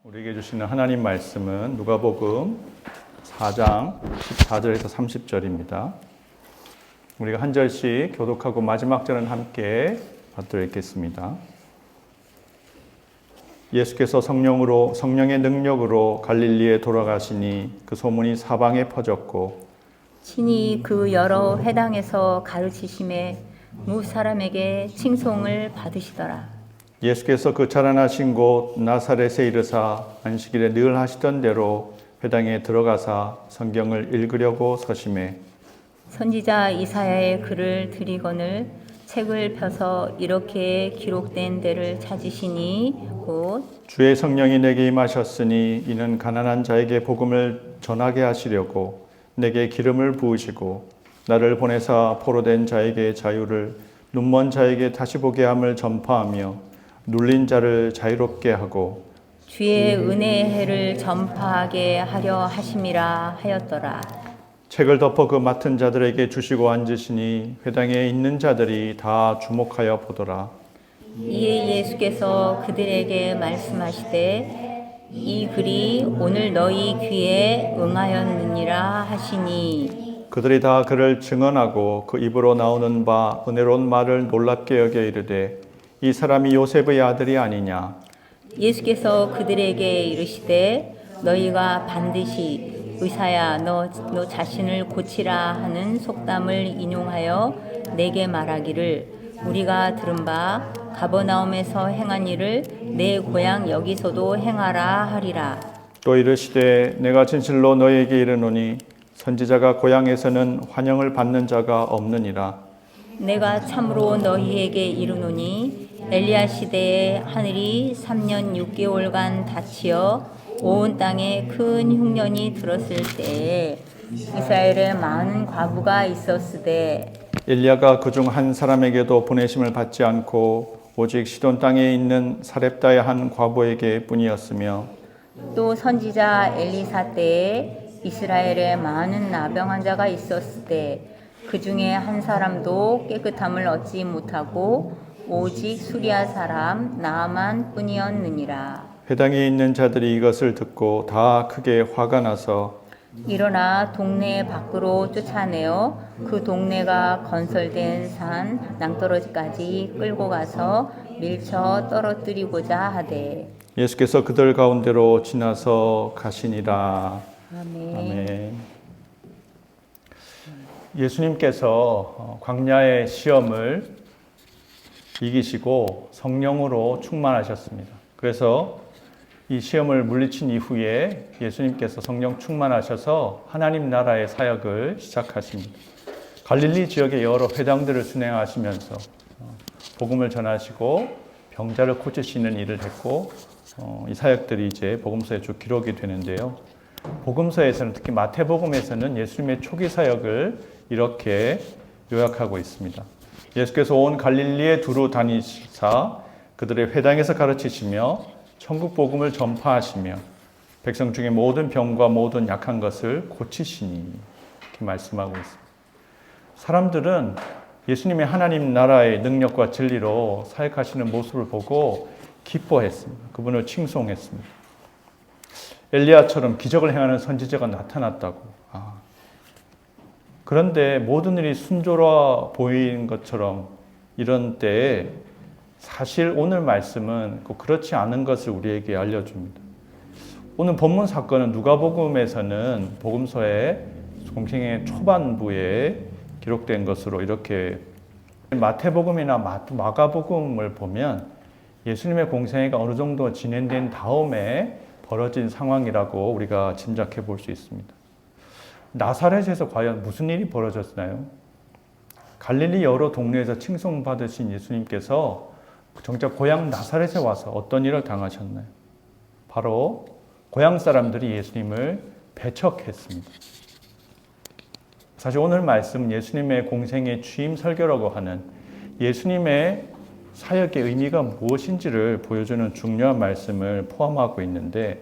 우리에게 주시는 하나님 말씀은 누가복음 4장 14절에서 30절입니다. 우리가 한 절씩 교독하고 마지막 절은 함께 받들어 읽겠습니다. 예수께서 성령의 능력으로 갈릴리에 돌아가시니 그 소문이 사방에 퍼졌고 친히 그 여러 회당에서 가르치심에 무사람에게 칭송을 받으시더라. 예수께서 그 자라나신 곳 나사렛에 이르사 안식일에 늘 하시던 대로 회당에 들어가사 성경을 읽으려고 서심해 선지자 이사야의 글을 들이거늘 책을 펴서 이렇게 기록된 데를 찾으시니 곧 주의 성령이 내게 임하셨으니 이는 가난한 자에게 복음을 전하게 하시려고 내게 기름을 부으시고 나를 보내사 포로된 자에게 자유를 눈먼 자에게 다시 보게 함을 전파하며 눌린 자를 자유롭게 하고 주의 은혜의 해를 전파하게 하려 하심이라 하였더라. 책을 덮어 그 맡은 자들에게 주시고 앉으시니 회당에 있는 자들이 다 주목하여 보더라. 이에 예수께서 그들에게 말씀하시되 이 글이 오늘 너희 귀에 응하였느니라 하시니 그들이 다 그를 증언하고 그 입으로 나오는 바 은혜로운 말을 놀랍게 여겨 이르되 이 사람이 요셉의 아들이 아니냐. 예수께서 그들에게 이르시되 너희가 반드시 의사야 너 자신을 고치라 하는 속담을 인용하여 내게 말하기를 우리가 들은 바 가버나움에서 행한 일을 내 고향 여기서도 행하라 하리라. 또 이르시되 내가 진실로 너희에게 이르노니 선지자가 고향에서는 환영을 받는 자가 없느니라. 내가 참으로 너희에게 이르노니 엘리야 시대에 하늘이 3년 6개월간 닫히어 온 땅에 큰 흉년이 들었을 때에 이스라엘에 많은 과부가 있었으되 엘리야가 그중 한 사람에게도 보내심을 받지 않고 오직 시돈 땅에 있는 사렙다의 한 과부에게 뿐이었으며 또 선지자 엘리사 때에 이스라엘에 많은 나병 환자가 있었으되 그 중에 한 사람도 깨끗함을 얻지 못하고 오직 수리아 사람 나아만 뿐이었느니라. 회당에 있는 자들이 이것을 듣고 다 크게 화가 나서 일어나 동네 밖으로 쫓아내어 그 동네가 건설된 산 낭떠러지까지 끌고 가서 밀쳐 떨어뜨리고자 하되 예수께서 그들 가운데로 지나서 가시니라. 아멘. 아멘. 예수님께서 광야의 시험을 이기시고 성령으로 충만하셨습니다. 그래서 이 시험을 물리친 이후에 예수님께서 성령 충만하셔서 하나님 나라의 사역을 시작하십니다. 갈릴리 지역의 여러 회당들을 순회하시면서 복음을 전하시고 병자를 고치시는 일을 했고 이 사역들이 이제 복음서에 쭉 기록이 되는데요. 복음서에서는 특히 마태복음에서는 예수님의 초기 사역을 이렇게 요약하고 있습니다. 예수께서 온 갈릴리에 두루 다니사 그들의 회당에서 가르치시며 천국 복음을 전파하시며 백성 중에 모든 병과 모든 약한 것을 고치시니 이렇게 말씀하고 있습니다. 사람들은 예수님의 하나님 나라의 능력과 진리로 사역하시는 모습을 보고 기뻐했습니다. 그분을 칭송했습니다. 엘리야처럼 기적을 행하는 선지자가 나타났다고. 그런데 모든 일이 순조로워 보이는 것처럼 이런 때에 사실 오늘 말씀은 꼭 그렇지 않은 것을 우리에게 알려줍니다. 오늘 본문 사건은 누가복음에서는 복음서의 공생의 초반부에 기록된 것으로 이렇게 마태복음이나 마가복음을 보면 예수님의 공생애가 어느 정도 진행된 다음에 벌어진 상황이라고 우리가 짐작해 볼 수 있습니다. 나사렛에서 과연 무슨 일이 벌어졌나요? 갈릴리 여러 동네에서 칭송받으신 예수님께서 정작 고향 나사렛에 와서 어떤 일을 당하셨나요? 바로 고향 사람들이 예수님을 배척했습니다. 사실 오늘 말씀은 예수님의 공생의 취임 설교라고 하는 예수님의 사역의 의미가 무엇인지를 보여주는 중요한 말씀을 포함하고 있는데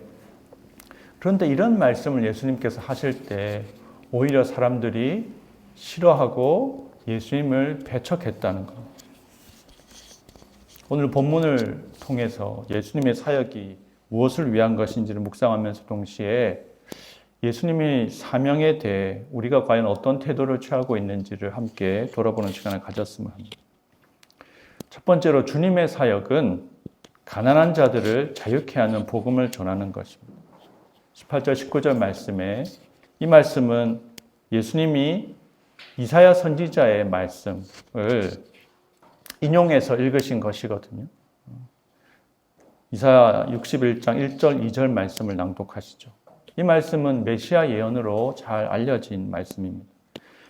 그런데 이런 말씀을 예수님께서 하실 때 오히려 사람들이 싫어하고 예수님을 배척했다는 것. 오늘 본문을 통해서 예수님의 사역이 무엇을 위한 것인지를 묵상하면서 동시에 예수님의 사명에 대해 우리가 과연 어떤 태도를 취하고 있는지를 함께 돌아보는 시간을 가졌으면 합니다. 첫 번째로 주님의 사역은 가난한 자들을 자유케 하는 복음을 전하는 것입니다. 18절 19절 말씀에 이 말씀은 예수님이 이사야 선지자의 말씀을 인용해서 읽으신 것이거든요. 이사야 61장 1절 2절 말씀을 낭독하시죠. 이 말씀은 메시아 예언으로 잘 알려진 말씀입니다.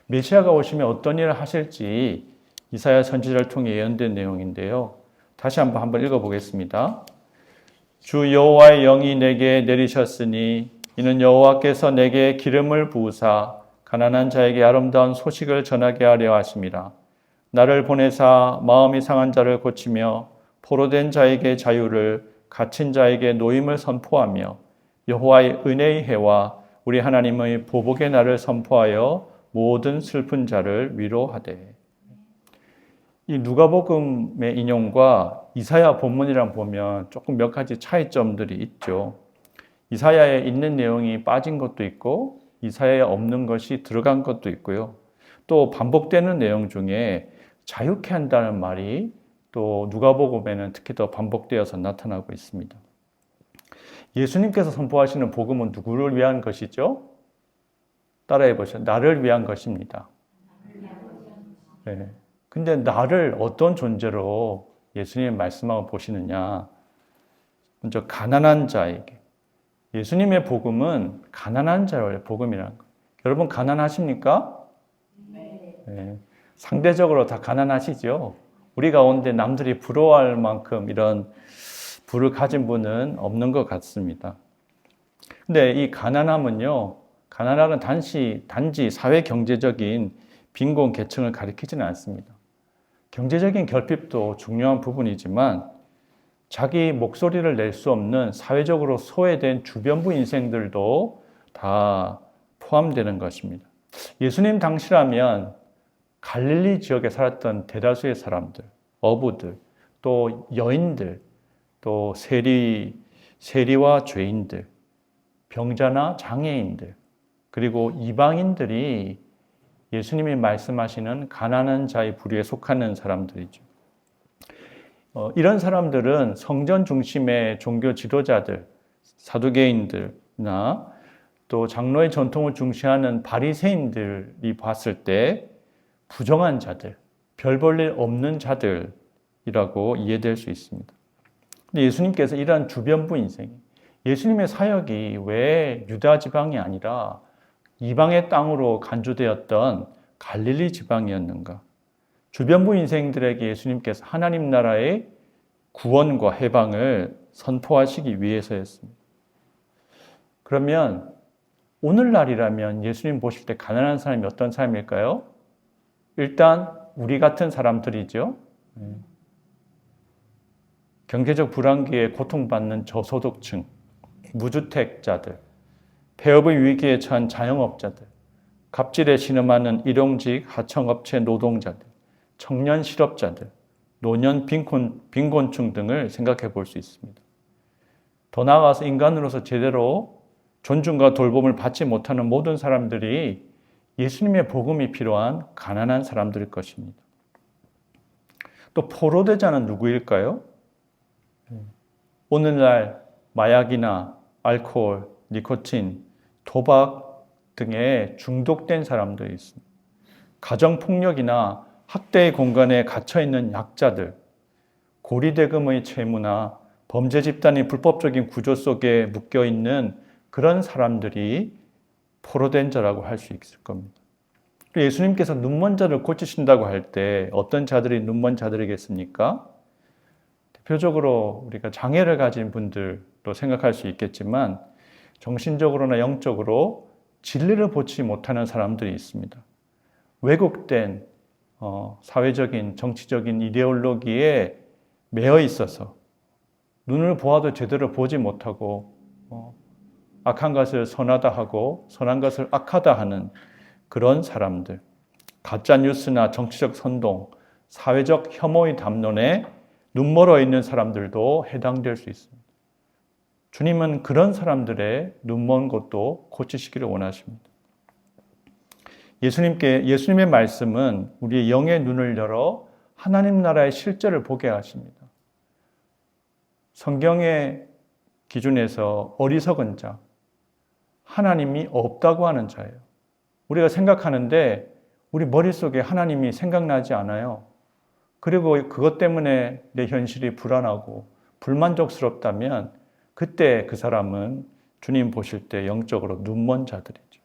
메시아가 오시면 어떤 일을 하실지 이사야 선지자를 통해 예언된 내용인데요. 다시 한번 읽어보겠습니다. 주 여호와의 영이 내게 내리셨으니 이는 여호와께서 내게 기름을 부으사 가난한 자에게 아름다운 소식을 전하게 하려 하심이라. 나를 보내사 마음이 상한 자를 고치며 포로된 자에게 자유를 갇힌 자에게 노임을 선포하며 여호와의 은혜의 해와 우리 하나님의 보복의 날을 선포하여 모든 슬픈 자를 위로하되. 이 누가복음의 인용과 이사야 본문이랑 보면 조금 몇 가지 차이점들이 있죠. 이사야에 있는 내용이 빠진 것도 있고 이사야에 없는 것이 들어간 것도 있고요. 또 반복되는 내용 중에 자유케 한다는 말이 또 누가복음에는 특히 더 반복되어서 나타나고 있습니다. 예수님께서 선포하시는 복음은 누구를 위한 것이죠? 따라해 보시죠. 나를 위한 것입니다. 네. 근데 나를 어떤 존재로 예수님이 말씀하고 보시느냐? 먼저 가난한 자에게. 예수님의 복음은 가난한 자의 복음이라는 거예요. 여러분 가난하십니까? 네. 상대적으로 다 가난하시죠? 우리 가운데 남들이 부러워할 만큼 이런 부를 가진 분은 없는 것 같습니다. 근데 이 가난함은요, 가난함은 단지 사회 경제적인 빈곤 계층을 가리키지는 않습니다. 경제적인 결핍도 중요한 부분이지만 자기 목소리를 낼 수 없는 사회적으로 소외된 주변부 인생들도 다 포함되는 것입니다. 예수님 당시라면 갈릴리 지역에 살았던 대다수의 사람들, 어부들, 또 여인들, 또 세리와 죄인들, 병자나 장애인들, 그리고 이방인들이 예수님이 말씀하시는 가난한 자의 부류에 속하는 사람들이죠. 이런 사람들은 성전 중심의 종교 지도자들, 사두개인들나 또 장로의 전통을 중시하는 바리새인들이 봤을 때 부정한 자들, 별 볼 일 없는 자들이라고 이해될 수 있습니다. 근데 예수님께서 이러한 주변부 인생, 예수님의 사역이 왜 유다 지방이 아니라 이방의 땅으로 간주되었던 갈릴리 지방이었는가? 주변부 인생들에게 예수님께서 하나님 나라의 구원과 해방을 선포하시기 위해서였습니다. 그러면 오늘날이라면 예수님 보실 때 가난한 사람이 어떤 사람일까요? 일단 우리 같은 사람들이죠. 경제적 불안기에 고통받는 저소득층, 무주택자들, 폐업의 위기에 처한 자영업자들, 갑질에 신음하는 일용직 하청업체 노동자들, 청년 실업자들, 노년 빈곤층 등을 생각해 볼 수 있습니다. 더 나아가서 인간으로서 제대로 존중과 돌봄을 받지 못하는 모든 사람들이 예수님의 복음이 필요한 가난한 사람들일 것입니다. 또 포로되자는 누구일까요? 오늘날 마약이나 알코올, 니코틴, 도박 등에 중독된 사람들이 있습니다. 가정폭력이나 학대의 공간에 갇혀있는 약자들, 고리대금의 채무나 범죄 집단의 불법적인 구조 속에 묶여있는 그런 사람들이 포로된 자라고 할 수 있을 겁니다. 예수님께서 눈먼 자를 고치신다고 할 때 어떤 자들이 눈먼 자들이겠습니까? 대표적으로 우리가 장애를 가진 분들로 생각할 수 있겠지만 정신적으로나 영적으로 진리를 보지 못하는 사람들이 있습니다. 왜곡된 사회적인 정치적인 이데올로기에 매여 있어서 눈을 보아도 제대로 보지 못하고 악한 것을 선하다 하고 선한 것을 악하다 하는 그런 사람들, 가짜 뉴스나 정치적 선동, 사회적 혐오의 담론에 눈멀어 있는 사람들도 해당될 수 있습니다. 주님은 그런 사람들의 눈먼 것도 고치시기를 원하십니다. 예수님의 말씀은 우리의 영의 눈을 열어 하나님 나라의 실제를 보게 하십니다. 성경의 기준에서 어리석은 자, 하나님이 없다고 하는 자예요. 우리가 생각하는데 우리 머릿속에 하나님이 생각나지 않아요. 그리고 그것 때문에 내 현실이 불안하고 불만족스럽다면 그때 그 사람은 주님 보실 때 영적으로 눈먼 자들이죠.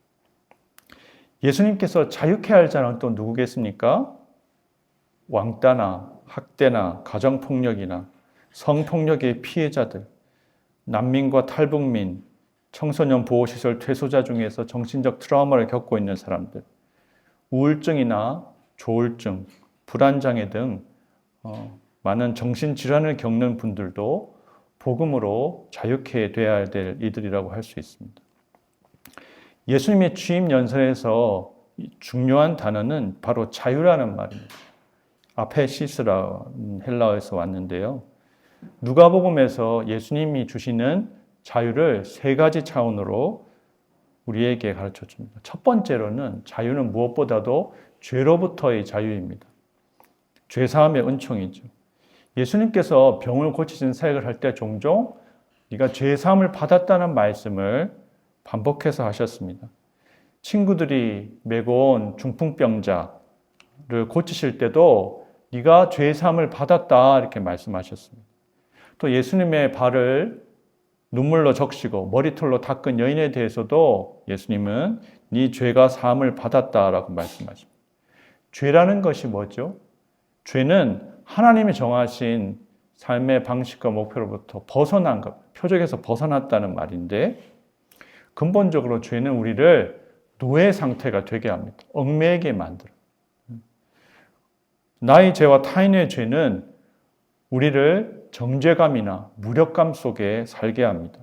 예수님께서 자유케 할 자는 또 누구겠습니까? 왕따나 학대나 가정폭력이나 성폭력의 피해자들, 난민과 탈북민, 청소년 보호시설 퇴소자 중에서 정신적 트라우마를 겪고 있는 사람들, 우울증이나 조울증, 불안장애 등 많은 정신질환을 겪는 분들도 복음으로 자유케 돼야 될 이들이라고 할 수 있습니다. 예수님의 취임 연설에서 중요한 단어는 바로 자유라는 말입니다. 아페시스라는 헬라어에서 왔는데요. 누가복음에서 예수님이 주시는 자유를 세 가지 차원으로 우리에게 가르쳐 줍니다. 첫 번째로는 자유는 무엇보다도 죄로부터의 자유입니다. 죄사함의 은총이죠. 예수님께서 병을 고치신 사역을 할 때 종종 네가 죄사함을 받았다는 말씀을 반복해서 하셨습니다. 친구들이 메고 온 중풍병자를 고치실 때도 네가 죄사함을 받았다 이렇게 말씀하셨습니다. 또 예수님의 발을 눈물로 적시고 머리털로 닦은 여인에 대해서도 예수님은 네 죄가 사함을 받았다라고 말씀하십니다. 죄라는 것이 뭐죠? 죄는 하나님이 정하신 삶의 방식과 목표로부터 벗어난 것, 표적에서 벗어났다는 말인데 근본적으로 죄는 우리를 노예 상태가 되게 합니다. 얽매이게 만들어요. 나의 죄와 타인의 죄는 우리를 정죄감이나 무력감 속에 살게 합니다.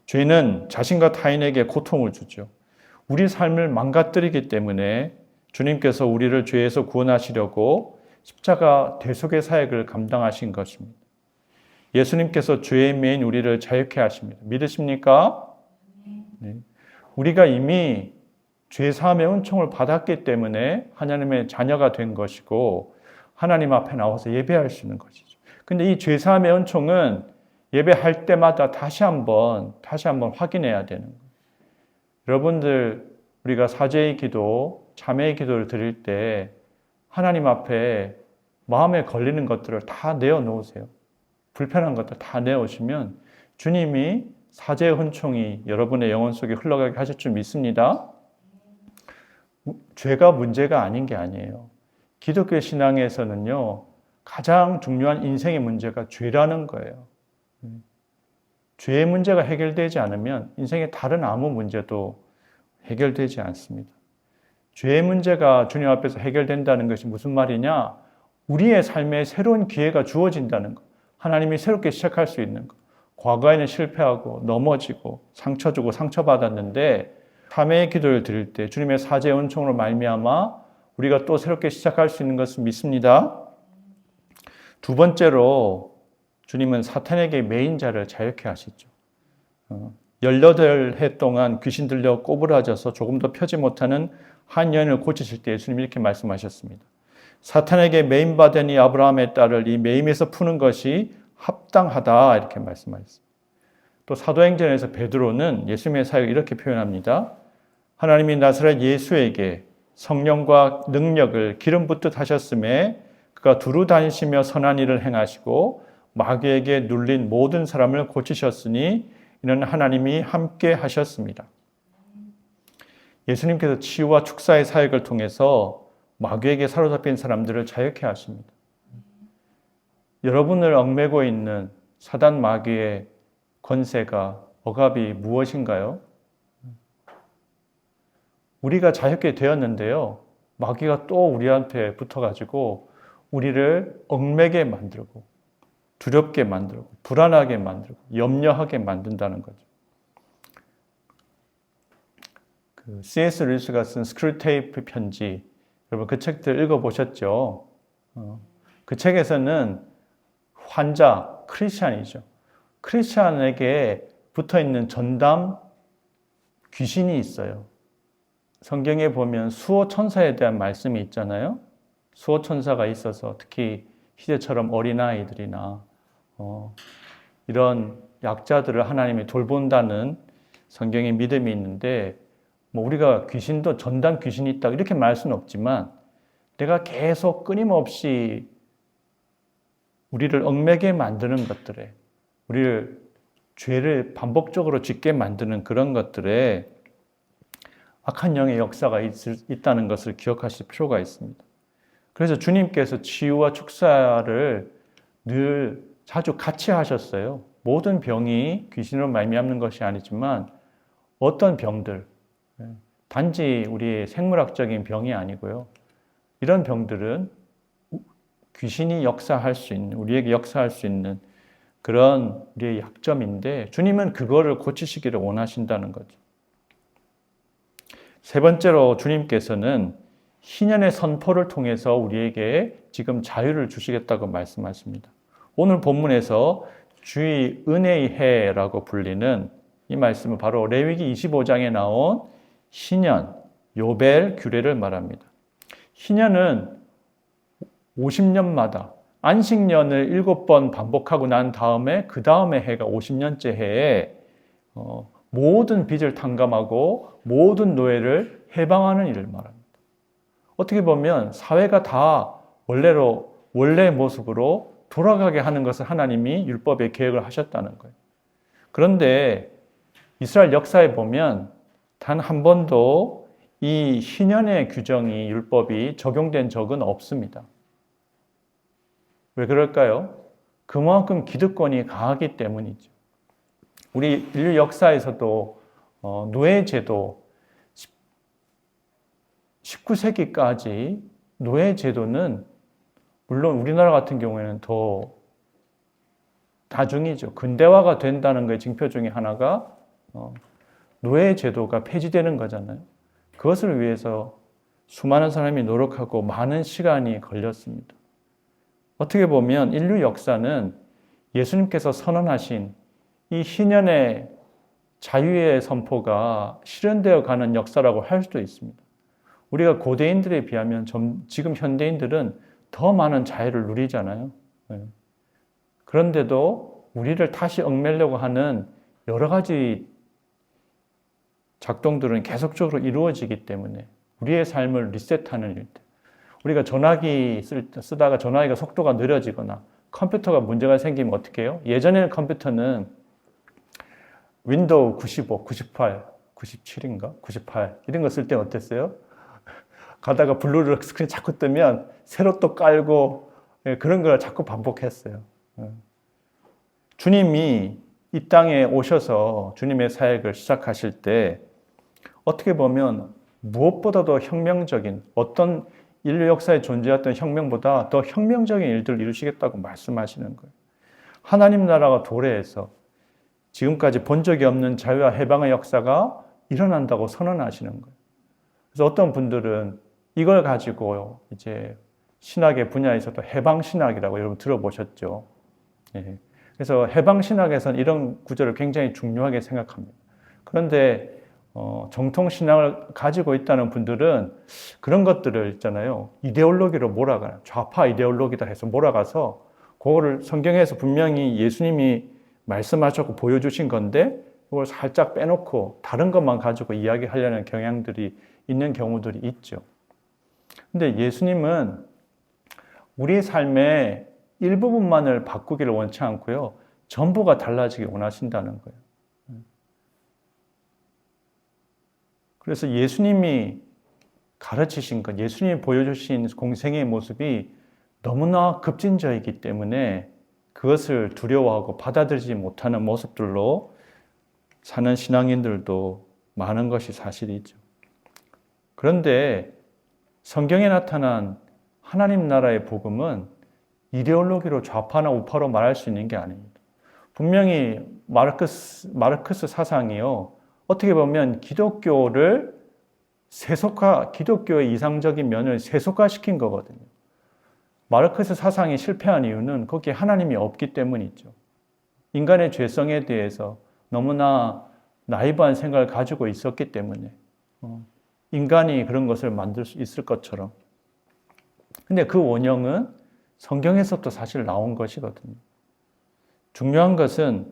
죄는 자신과 타인에게 고통을 주죠. 우리 삶을 망가뜨리기 때문에 주님께서 우리를 죄에서 구원하시려고 십자가 대속의 사역을 감당하신 것입니다. 예수님께서 죄에 매인 우리를 자유케 하십니다. 믿으십니까? 네. 우리가 이미 죄사함의 은총을 받았기 때문에 하나님의 자녀가 된 것이고 하나님 앞에 나와서 예배할 수 있는 것이죠. 근데 이 죄사함의 은총은 예배할 때마다 다시 한번 확인해야 되는 거예요. 여러분들 우리가 사죄의 기도, 참회의 기도를 드릴 때 하나님 앞에 마음에 걸리는 것들을 다 내어놓으세요. 불편한 것들 다 내어오시면 주님이 사죄의 은총이 여러분의 영혼 속에 흘러가게 하실 줄 믿습니다. 죄가 문제가 아닌 게 아니에요. 기독교 신앙에서는요, 가장 중요한 인생의 문제가 죄라는 거예요. 죄의 문제가 해결되지 않으면 인생의 다른 아무 문제도 해결되지 않습니다. 죄의 문제가 주님 앞에서 해결된다는 것이 무슨 말이냐? 우리의 삶에 새로운 기회가 주어진다는 것. 하나님이 새롭게 시작할 수 있는 것. 과거에는 실패하고 넘어지고 상처 주고 상처받았는데 참회의 기도를 드릴 때 주님의 사죄의 은총으로 말미암아 우리가 또 새롭게 시작할 수 있는 것을 믿습니다. 두 번째로 주님은 사탄에게 매인 자를 자유케 하시죠. 18해 동안 귀신 들려 꼬부라져서 조금도 펴지 못하는 한 여인을 고치실 때 예수님이 이렇게 말씀하셨습니다. 사탄에게 매임받은 이 아브라함의 딸을 이 매임에서 푸는 것이 합당하다 이렇게 말씀하셨습니다. 또 사도행전에서 베드로는 예수님의 사역을 이렇게 표현합니다. 하나님이 나사렛 예수에게 성령과 능력을 기름 붓듯 하셨음에 그가 두루 다니시며 선한 일을 행하시고 마귀에게 눌린 모든 사람을 고치셨으니 이는 하나님이 함께 하셨습니다. 예수님께서 치유와 축사의 사역을 통해서 마귀에게 사로잡힌 사람들을 자유케 하십니다. 여러분을 얽매고 있는 사단 마귀의 권세가 억압이 무엇인가요? 우리가 자유케 되었는데요. 마귀가 또 우리한테 붙어가지고 우리를 얽매게 만들고 두렵게 만들고 불안하게 만들고 염려하게 만든다는 거죠. C.S. 루이스가 쓴 스크루테이프 편지, 여러분 그 책들 읽어보셨죠? 그 책에서는 환자, 크리스찬이죠. 크리스찬에게 붙어있는 전담 귀신이 있어요. 성경에 보면 수호천사에 대한 말씀이 있잖아요. 수호천사가 있어서 특히 희재처럼 어린아이들이나 이런 약자들을 하나님이 돌본다는 성경의 믿음이 있는데, 뭐 우리가 귀신도 전담 귀신이 있다 이렇게 말할 수는 없지만, 내가 계속 끊임없이 우리를 얽매게 만드는 것들에, 우리를 죄를 반복적으로 짓게 만드는 그런 것들에 악한 영의 역사가 있다는 것을 기억하실 필요가 있습니다. 그래서 주님께서 치유와 축사를 늘 자주 같이 하셨어요. 모든 병이 귀신으로 말미암는 것이 아니지만 어떤 병들, 단지 우리의 생물학적인 병이 아니고요. 이런 병들은 귀신이 역사할 수 있는, 우리에게 역사할 수 있는 그런 우리의 약점인데, 주님은 그거를 고치시기를 원하신다는 거죠. 세 번째로 주님께서는 희년의 선포를 통해서 우리에게 지금 자유를 주시겠다고 말씀하십니다. 오늘 본문에서 주의 은혜의 해라고 불리는 이 말씀은 바로 레위기 25장에 나온 희년, 요벨 규례를 말합니다. 희년은 50년마다 안식년을 7번 반복하고 난 다음에 그 다음에 해가 50년째 해에 모든 빚을 탕감하고 모든 노예를 해방하는 일을 말합니다. 어떻게 보면 사회가 다 원래의 모습으로 돌아가게 하는 것을 하나님이 율법에 계획을 하셨다는 거예요. 그런데 이스라엘 역사에 보면 단 한 번도 이 희년의 규정이, 율법이 적용된 적은 없습니다. 왜 그럴까요? 그만큼 기득권이 강하기 때문이죠. 우리 인류 역사에서도 노예제도, 19세기까지 노예제도는 물론 우리나라 같은 경우에는 더 나중이죠. 근대화가 된다는 것의 징표 중에 하나가 노예제도가 폐지되는 거잖아요. 그것을 위해서 수많은 사람이 노력하고 많은 시간이 걸렸습니다. 어떻게 보면 인류 역사는 예수님께서 선언하신 이 희년의 자유의 선포가 실현되어 가는 역사라고 할 수도 있습니다. 우리가 고대인들에 비하면 지금 현대인들은 더 많은 자유를 누리잖아요. 그런데도 우리를 다시 얽매려고 하는 여러 가지 작동들은 계속적으로 이루어지기 때문에 우리의 삶을 리셋하는 일들. 우리가 전화기 쓰다가 전화기가 속도가 느려지거나 컴퓨터가 문제가 생기면 어떻게 해요? 예전에는 컴퓨터는 윈도우 95, 98, 97인가? 98 이런 거 쓸 때 어땠어요? 가다가 블루를 스크린 자꾸 뜨면 새로 또 깔고 그런 걸 자꾸 반복했어요. 주님이 이 땅에 오셔서 주님의 사역을 시작하실 때 어떻게 보면 무엇보다도 혁명적인, 어떤 인류 역사에 존재했던 혁명보다 더 혁명적인 일들을 이루시겠다고 말씀하시는 거예요. 하나님 나라가 도래해서 지금까지 본 적이 없는 자유와 해방의 역사가 일어난다고 선언하시는 거예요. 그래서 어떤 분들은 이걸 가지고 이제 신학의 분야에서도 해방신학이라고 여러분 들어보셨죠. 예. 그래서 해방신학에서는 이런 구절을 굉장히 중요하게 생각합니다. 그런데 정통신학을 가지고 있다는 분들은 그런 것들을 있잖아요. 이데올로기로 몰아가요. 좌파 이데올로기다 해서 몰아가서 그거를 성경에서 분명히 예수님이 말씀하셨고 보여주신 건데 그걸 살짝 빼놓고 다른 것만 가지고 이야기하려는 경향들이 있는 경우들이 있죠. 근데 예수님은 우리의 삶의 일부분만을 바꾸기를 원치 않고요. 전부가 달라지기 원하신다는 거예요. 그래서 예수님이 가르치신 것, 예수님이 보여주신 공생의 모습이 너무나 급진적이기 때문에 그것을 두려워하고 받아들이지 못하는 모습들로 사는 신앙인들도 많은 것이 사실이죠. 그런데 성경에 나타난 하나님 나라의 복음은 이데올로기로 좌파나 우파로 말할 수 있는 게 아닙니다. 분명히 마르크스 사상이요. 어떻게 보면 기독교의 이상적인 면을 세속화시킨 거거든요. 마르크스 사상이 실패한 이유는 거기에 하나님이 없기 때문이죠. 인간의 죄성에 대해서 너무나 나이브한 생각을 가지고 있었기 때문에 인간이 그런 것을 만들 수 있을 것처럼. 근데 그 원형은 성경에서부터 사실 나온 것이거든요. 중요한 것은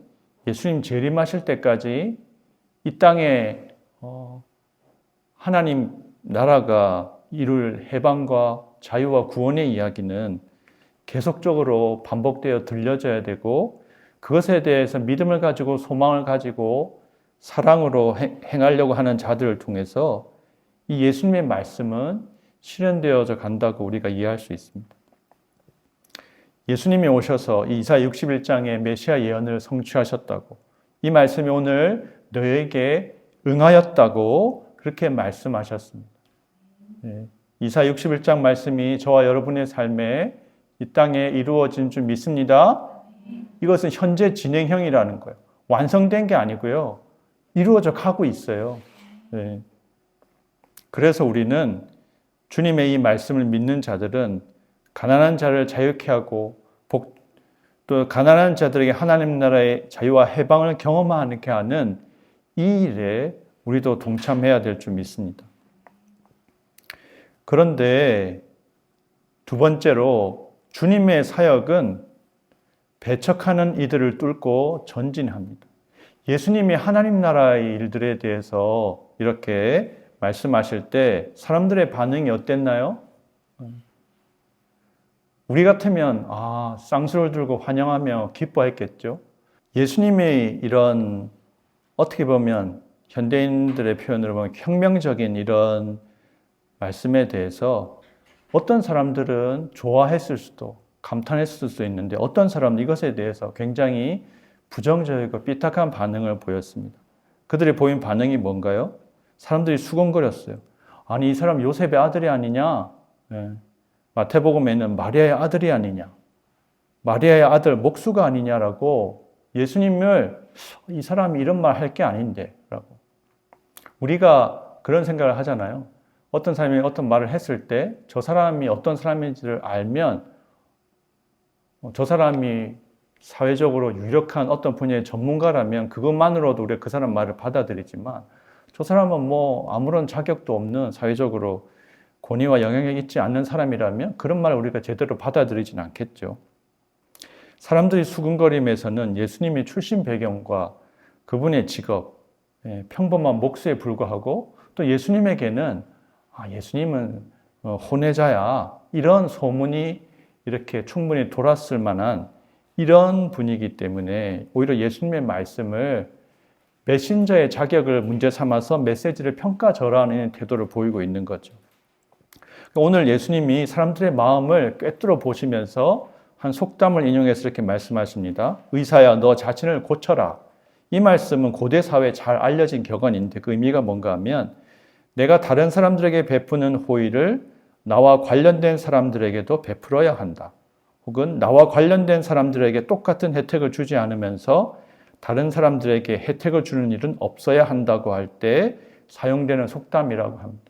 예수님 재림하실 때까지 이 땅에 하나님 나라가 이룰 해방과 자유와 구원의 이야기는 계속적으로 반복되어 들려져야 되고, 그것에 대해서 믿음을 가지고 소망을 가지고 사랑으로 행하려고 하는 자들을 통해서 이 예수님의 말씀은 실현되어져 간다고 우리가 이해할 수 있습니다. 예수님이 오셔서 이사야 61장의 메시아 예언을 성취하셨다고, 이 말씀이 오늘 너에게 응하였다고 그렇게 말씀하셨습니다. 이사야 61장 말씀이 저와 여러분의 삶에 이 땅에 이루어진 줄 믿습니다. 이것은 현재 진행형이라는 거예요. 완성된 게 아니고요. 이루어져 가고 있어요. 그래서 우리는 주님의 이 말씀을 믿는 자들은 가난한 자를 자유케 하고 또 가난한 자들에게 하나님 나라의 자유와 해방을 경험하게 하는 이 일에 우리도 동참해야 될 줄 믿습니다. 그런데 두 번째로 주님의 사역은 배척하는 이들을 뚫고 전진합니다. 예수님이 하나님 나라의 일들에 대해서 이렇게 말씀하실 때 사람들의 반응이 어땠나요? 우리 같으면 쌍수를 들고 환영하며 기뻐했겠죠. 예수님의 이런 어떻게 보면 현대인들의 표현으로 보면 혁명적인 이런 말씀에 대해서 어떤 사람들은 좋아했을 수도 감탄했을 수도 있는데, 어떤 사람은 이것에 대해서 굉장히 부정적이고 삐딱한 반응을 보였습니다. 그들이 보인 반응이 뭔가요? 사람들이 수군거렸어요. 아니, 이 사람 요셉의 아들이 아니냐? 마태복음에는 마리아의 아들이 아니냐? 마리아의 아들 목수가 아니냐라고 예수님을 이 사람이 이런 말 할 게 아닌데 라고. 우리가 그런 생각을 하잖아요. 어떤 사람이 어떤 말을 했을 때 저 사람이 어떤 사람인지를 알면 저 사람이 사회적으로 유력한 어떤 분야의 전문가라면 그것만으로도 우리가 그 사람 말을 받아들이지만, 저 사람은 뭐 아무런 자격도 없는 사회적으로 권위와 영향력이 있지 않는 사람이라면 그런 말을 우리가 제대로 받아들이진 않겠죠. 사람들이 수군거림에서는 예수님의 출신 배경과 그분의 직업, 평범한 목수에 불과하고 또 예수님에게는 예수님은 혼외자야, 이런 소문이 이렇게 충분히 돌았을 만한 이런 분위기 때문에 오히려 예수님의 말씀을 메신저의 자격을 문제 삼아서 메시지를 평가절하하는 태도를 보이고 있는 거죠. 오늘 예수님이 사람들의 마음을 꿰뚫어 보시면서 한 속담을 인용해서 이렇게 말씀하십니다. 의사야, 너 자신을 고쳐라. 이 말씀은 고대 사회에 잘 알려진 격언인데 그 의미가 뭔가 하면, 내가 다른 사람들에게 베푸는 호의를 나와 관련된 사람들에게도 베풀어야 한다. 혹은 나와 관련된 사람들에게 똑같은 혜택을 주지 않으면서 다른 사람들에게 혜택을 주는 일은 없어야 한다고 할 때 사용되는 속담이라고 합니다.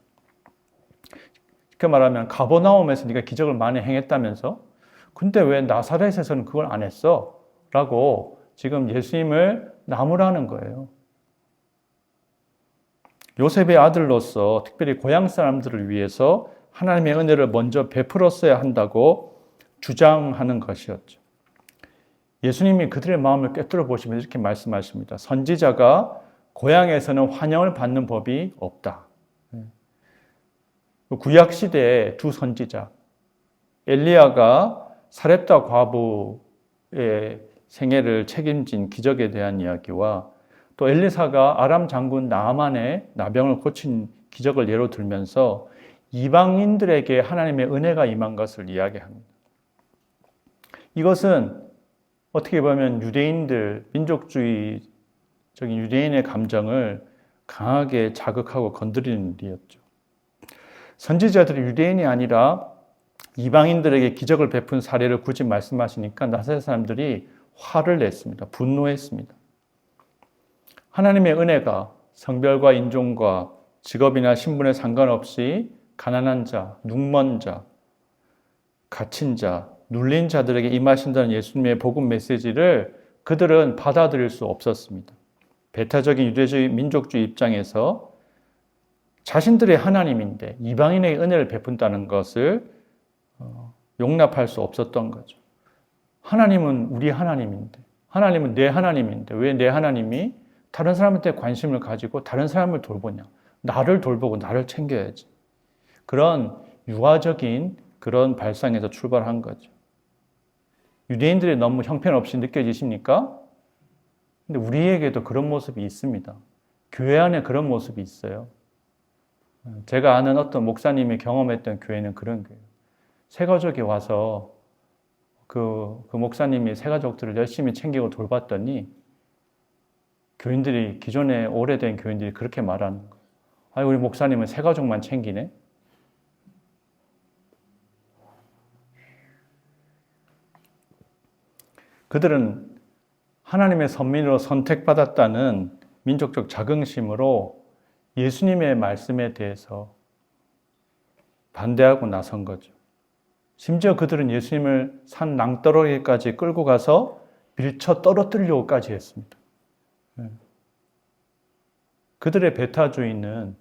이렇게 말하면, 가버나움에서 네가 기적을 많이 행했다면서? 근데 왜 나사렛에서는 그걸 안 했어? 라고 지금 예수님을 나무라는 거예요. 요셉의 아들로서 특별히 고향 사람들을 위해서 하나님의 은혜를 먼저 베풀었어야 한다고 주장하는 것이었죠. 예수님이 그들의 마음을 꿰뚫어 보시면서 이렇게 말씀하십니다. 선지자가 고향에서는 환영을 받는 법이 없다. 구약 시대의 두 선지자, 엘리야가 사렙다 과부의 생애를 책임진 기적에 대한 이야기와 또 엘리사가 아람 장군 나아만의 나병을 고친 기적을 예로 들면서 이방인들에게 하나님의 은혜가 임한 것을 이야기합니다. 이것은 어떻게 보면 유대인들, 민족주의적인 유대인의 감정을 강하게 자극하고 건드리는 일이었죠. 선지자들이 유대인이 아니라 이방인들에게 기적을 베푼 사례를 굳이 말씀하시니까 나사렛 사람들이 화를 냈습니다. 분노했습니다. 하나님의 은혜가 성별과 인종과 직업이나 신분에 상관없이 가난한 자, 눈먼 자, 갇힌 자, 눌린 자들에게 임하신다는 예수님의 복음 메시지를 그들은 받아들일 수 없었습니다. 배타적인 유대주의 민족주의 입장에서 자신들의 하나님인데 이방인에게 은혜를 베푼다는 것을 용납할 수 없었던 거죠. 하나님은 우리 하나님인데, 하나님은 내 하나님인데 왜 내 하나님이 다른 사람한테 관심을 가지고 다른 사람을 돌보냐? 나를 돌보고 나를 챙겨야지. 그런 유아적인 그런 발상에서 출발한 거죠. 유대인들이 너무 형편없이 느껴지십니까? 근데 우리에게도 그런 모습이 있습니다. 교회 안에 그런 모습이 있어요. 제가 아는 어떤 목사님이 경험했던 교회는 그런 교회예요. 새가족이 와서 그 목사님이 새가족들을 열심히 챙기고 돌봤더니 교인들이, 기존에 오래된 교인들이 그렇게 말하는 거예요. 아니, 우리 목사님은 새가족만 챙기네? 그들은 하나님의 선민으로 선택받았다는 민족적 자긍심으로 예수님의 말씀에 대해서 반대하고 나선 거죠. 심지어 그들은 예수님을 산 낭떠러기까지 끌고 가서 밀쳐 떨어뜨리려고까지 했습니다. 그들의 배타주의는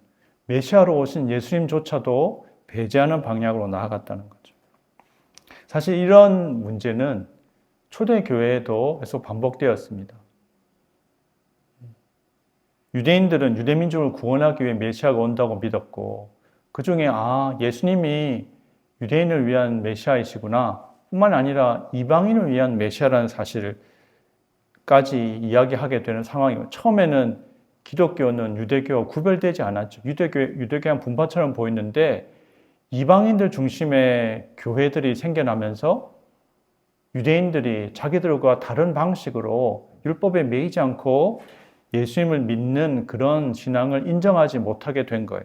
메시아로 오신 예수님조차도 배제하는 방향으로 나아갔다는 거죠. 사실 이런 문제는 초대교회에도 계속 반복되었습니다. 유대인들은 유대민족을 구원하기 위해 메시아가 온다고 믿었고 그 중에 예수님이 유대인을 위한 메시아이시구나 뿐만 아니라 이방인을 위한 메시아라는 사실까지 이야기하게 되는 상황이고, 처음에는 기독교는 유대교와 구별되지 않았죠. 유대교한 분파처럼 보였는데 이방인들 중심의 교회들이 생겨나면서 유대인들이 자기들과 다른 방식으로 율법에 매이지 않고 예수님을 믿는 그런 신앙을 인정하지 못하게 된 거예요.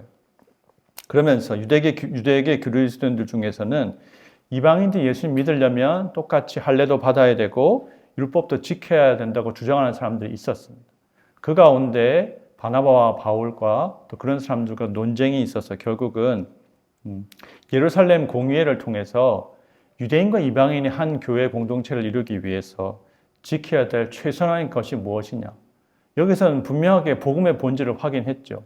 그러면서 유대계 그리스도인들 중에서는 이방인들이 예수님 믿으려면 똑같이 할례도 받아야 되고 율법도 지켜야 된다고 주장하는 사람들이 있었습니다. 그 가운데 바나바와 바울과 또 그런 사람들과 논쟁이 있어서 결국은 예루살렘 공의회를 통해서 유대인과 이방인이 한 교회 공동체를 이루기 위해서 지켜야 될 최선화인 것이 무엇이냐. 여기서는 분명하게 복음의 본질을 확인했죠.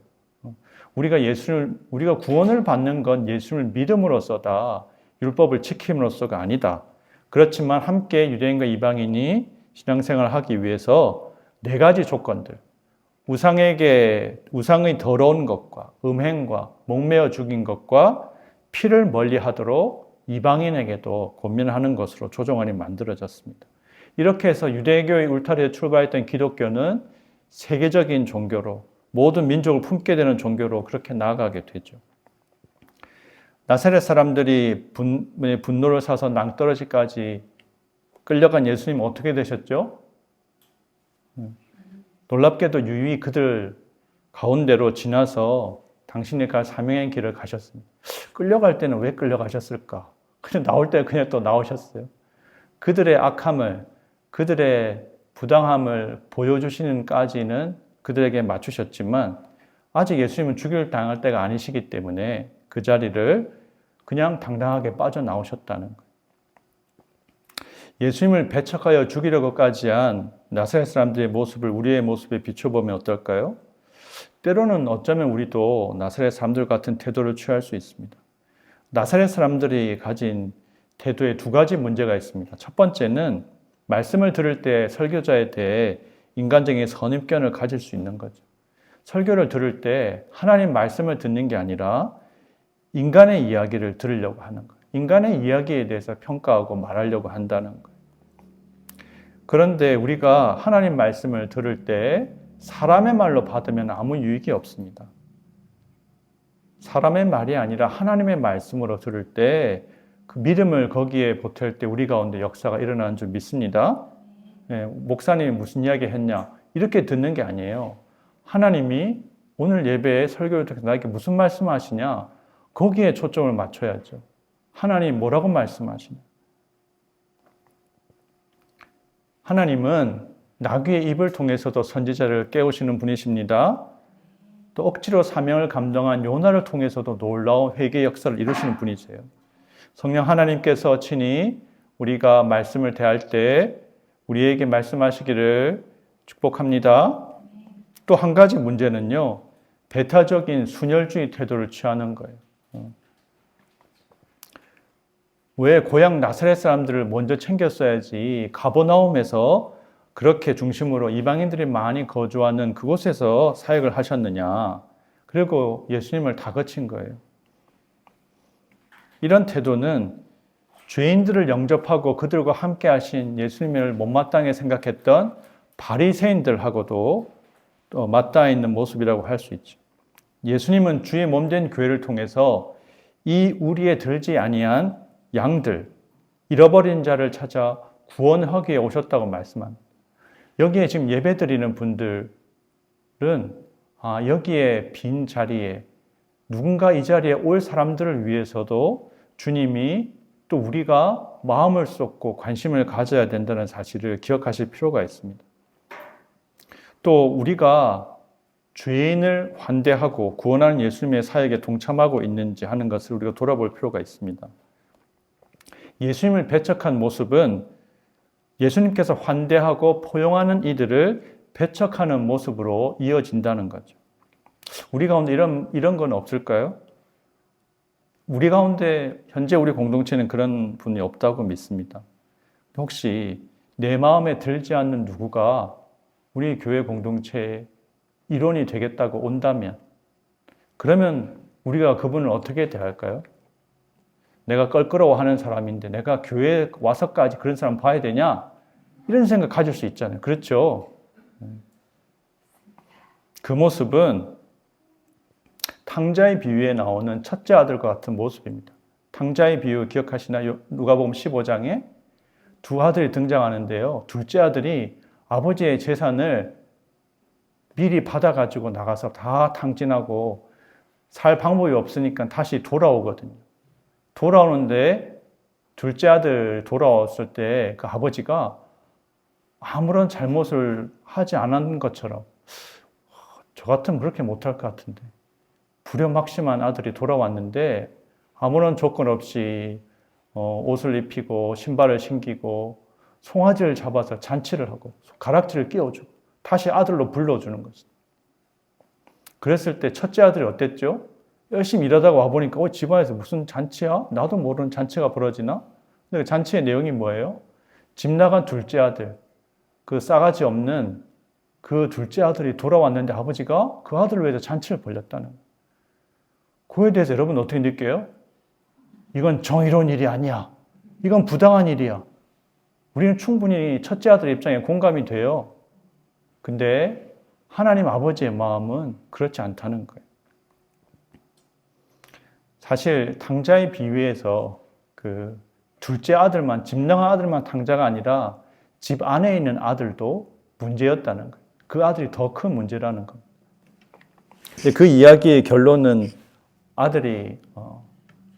우리가 구원을 받는 건 예수를 믿음으로써다. 율법을 지킴으로써가 아니다. 그렇지만 함께 유대인과 이방인이 신앙생활을 하기 위해서 4가지 조건들. 우상의 더러운 것과 음행과 목매어 죽인 것과 피를 멀리하도록 이방인에게도 권면하는 것으로 조정안이 만들어졌습니다. 이렇게 해서 유대교의 울타리에 출발했던 기독교는 세계적인 종교로, 모든 민족을 품게 되는 종교로 그렇게 나아가게 되죠. 나사렛 사람들이 분노를 사서 낭떠러지까지 끌려간 예수님 어떻게 되셨죠? 놀랍게도 유유히 그들 가운데로 지나서 당신이 갈 사명의 길을 가셨습니다. 끌려갈 때는 왜 끌려가셨을까? 그냥 나올 때 그냥 또 나오셨어요. 그들의 악함을, 그들의 부당함을 보여주시는까지는 그들에게 맞추셨지만 아직 예수님은 죽일 당할 때가 아니시기 때문에 그 자리를 그냥 당당하게 빠져나오셨다는 거예요. 예수님을 배척하여 죽이려고까지 한 나사렛 사람들의 모습을 우리의 모습에 비춰보면 어떨까요? 때로는 어쩌면 우리도 나사렛 사람들 같은 태도를 취할 수 있습니다. 나사렛 사람들이 가진 태도에 2가지 문제가 있습니다. 첫 번째는 말씀을 들을 때 설교자에 대해 인간적인 선입견을 가질 수 있는 거죠. 설교를 들을 때 하나님 말씀을 듣는 게 아니라 인간의 이야기를 들으려고 하는 거예요. 인간의 이야기에 대해서 평가하고 말하려고 한다는 거예요. 그런데 우리가 하나님 말씀을 들을 때 사람의 말로 받으면 아무 유익이 없습니다. 사람의 말이 아니라 하나님의 말씀으로 들을 때 그 믿음을 거기에 보탤 때 우리 가운데 역사가 일어나는 줄 믿습니다. 목사님이 무슨 이야기 했냐 이렇게 듣는 게 아니에요. 하나님이 오늘 예배에 설교를 통해서 나에게 무슨 말씀하시냐 거기에 초점을 맞춰야죠. 하나님 뭐라고 말씀하시냐. 하나님은 나귀의 입을 통해서도 선지자를 깨우시는 분이십니다. 또 억지로 사명을 감당한 요나를 통해서도 놀라운 회개 역사를 이루시는 분이세요. 성령 하나님께서 친히 우리가 말씀을 대할 때 우리에게 말씀하시기를 축복합니다. 또 한 가지 문제는요, 배타적인 순혈주의 태도를 취하는 거예요. 왜 고향 나사렛 사람들을 먼저 챙겼어야지 가버나움에서 그렇게 중심으로 이방인들이 많이 거주하는 그곳에서 사역을 하셨느냐. 그리고 예수님을 다그친 거예요. 이런 태도는 죄인들을 영접하고 그들과 함께 하신 예수님을 못마땅히 생각했던 바리새인들하고도 또 맞닿아 있는 모습이라고 할 수 있죠. 예수님은 주의 몸된 교회를 통해서 이 우리에 들지 아니한 양들, 잃어버린 자를 찾아 구원하기 위해 오셨다고 말씀합니다. 여기에 지금 예배드리는 분들은 여기에 빈 자리에 누군가 이 자리에 올 사람들을 위해서도 주님이 또 우리가 마음을 쏟고 관심을 가져야 된다는 사실을 기억하실 필요가 있습니다. 또 우리가 죄인을 환대하고 구원하는 예수님의 사역에 동참하고 있는지 하는 것을 우리가 돌아볼 필요가 있습니다. 예수님을 배척한 모습은 예수님께서 환대하고 포용하는 이들을 배척하는 모습으로 이어진다는 거죠. 우리 가운데 이런 건 없을까요? 우리 가운데 현재 우리 공동체는 그런 분이 없다고 믿습니다. 혹시 내 마음에 들지 않는 누구가 우리 교회 공동체의 일원이 되겠다고 온다면, 그러면 우리가 그분을 어떻게 대할까요? 내가 껄끄러워하는 사람인데 내가 교회에 와서까지 그런 사람 봐야 되냐? 이런 생각 가질 수 있잖아요. 그렇죠? 그 모습은 탕자의 비유에 나오는 첫째 아들과 같은 모습입니다. 탕자의 비유 기억하시나요? 누가복음 15장에 두 아들이 등장하는데요. 둘째 아들이 아버지의 재산을 미리 받아가지고 나가서 다 탕진하고 살 방법이 없으니까 다시 돌아오거든요. 돌아오는데 둘째 아들 돌아왔을 때 그 아버지가 아무런 잘못을 하지 않은 것처럼 저 같으면 그렇게 못할 것 같은데 불효막심한 아들이 돌아왔는데 아무런 조건 없이 옷을 입히고 신발을 신기고 송아지를 잡아서 잔치를 하고 가락지를 끼워주고 다시 아들로 불러주는 것입니다. 그랬을 때 첫째 아들이 어땠죠? 열심히 일하다가 와보니까 집안에서 무슨 잔치야? 나도 모르는 잔치가 벌어지나? 근데 그 잔치의 내용이 뭐예요? 집 나간 둘째 아들, 그 싸가지 없는 그 둘째 아들이 돌아왔는데 아버지가 그 아들을 위해서 잔치를 벌였다는 거예요. 그거에 대해서 여러분 어떻게 느껴요? 이건 정의로운 일이 아니야. 이건 부당한 일이야. 우리는 충분히 첫째 아들 입장에 공감이 돼요. 근데 하나님 아버지의 마음은 그렇지 않다는 거예요. 사실 탕자의 비유에서 그 둘째 아들만, 집 나간 아들만 탕자가 아니라 집 안에 있는 아들도 문제였다는 거예요. 그 아들이 더 큰 문제라는 겁니다. 그 이야기의 결론은 아들이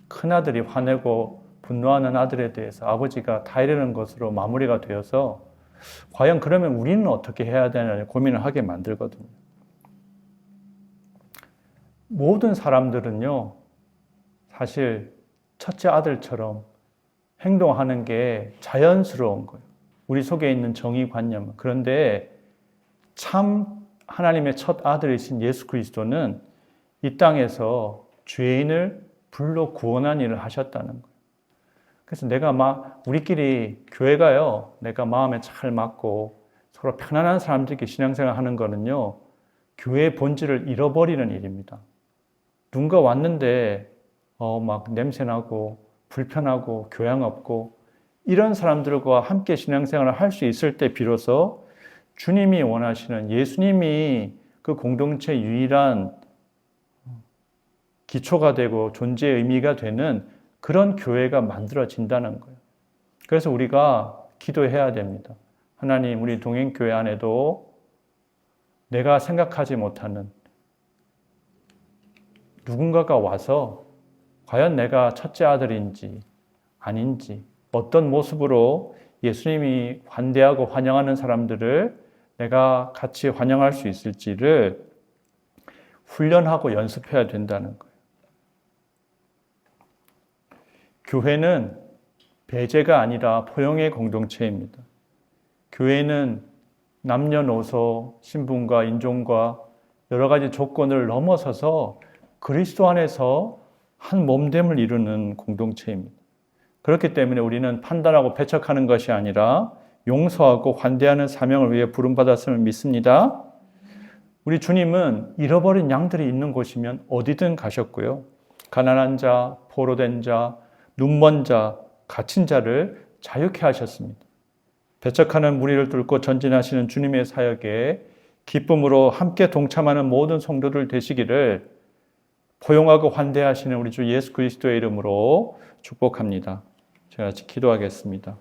큰 아들이 화내고 분노하는 아들에 대해서 아버지가 다 이르는 것으로 마무리가 되어서 과연 그러면 우리는 어떻게 해야 되나 고민을 하게 만들거든요. 모든 사람들은요, 사실 첫째 아들처럼 행동하는 게 자연스러운 거예요. 우리 속에 있는 정의관념은. 그런데 참 하나님의 첫 아들이신 예수 그리스도는 이 땅에서 죄인을 불러 구원한 일을 하셨다는 거예요. 그래서 우리끼리 교회가요, 내가 마음에 잘 맞고 서로 편안한 사람들끼리 신앙생활 하는 거는요, 교회의 본질을 잃어버리는 일입니다. 누군가 왔는데 막 냄새나고 불편하고 교양 없고 이런 사람들과 함께 신앙생활을 할 수 있을 때 비로소 주님이 원하시는 예수님이 그 공동체의 유일한 기초가 되고 존재의 의미가 되는 그런 교회가 만들어진다는 거예요. 그래서 우리가 기도해야 됩니다. 하나님, 우리 동행교회 안에도 내가 생각하지 못하는 누군가가 와서 과연 내가 첫째 아들인지 아닌지 어떤 모습으로 예수님이 환대하고 환영하는 사람들을 내가 같이 환영할 수 있을지를 훈련하고 연습해야 된다는 거예요. 교회는 배제가 아니라 포용의 공동체입니다. 교회는 남녀노소, 신분과 인종과 여러 가지 조건을 넘어서서 그리스도 안에서 한 몸됨을 이루는 공동체입니다. 그렇기 때문에 우리는 판단하고 배척하는 것이 아니라 용서하고 환대하는 사명을 위해 부름받았음을 믿습니다. 우리 주님은 잃어버린 양들이 있는 곳이면 어디든 가셨고요. 가난한 자, 포로된 자, 눈먼 자, 갇힌 자를 자유케 하셨습니다. 배척하는 무리를 뚫고 전진하시는 주님의 사역에 기쁨으로 함께 동참하는 모든 성도들 되시기를 포용하고 환대하시는 우리 주 예수 그리스도의 이름으로 축복합니다. 제가 같이 기도하겠습니다.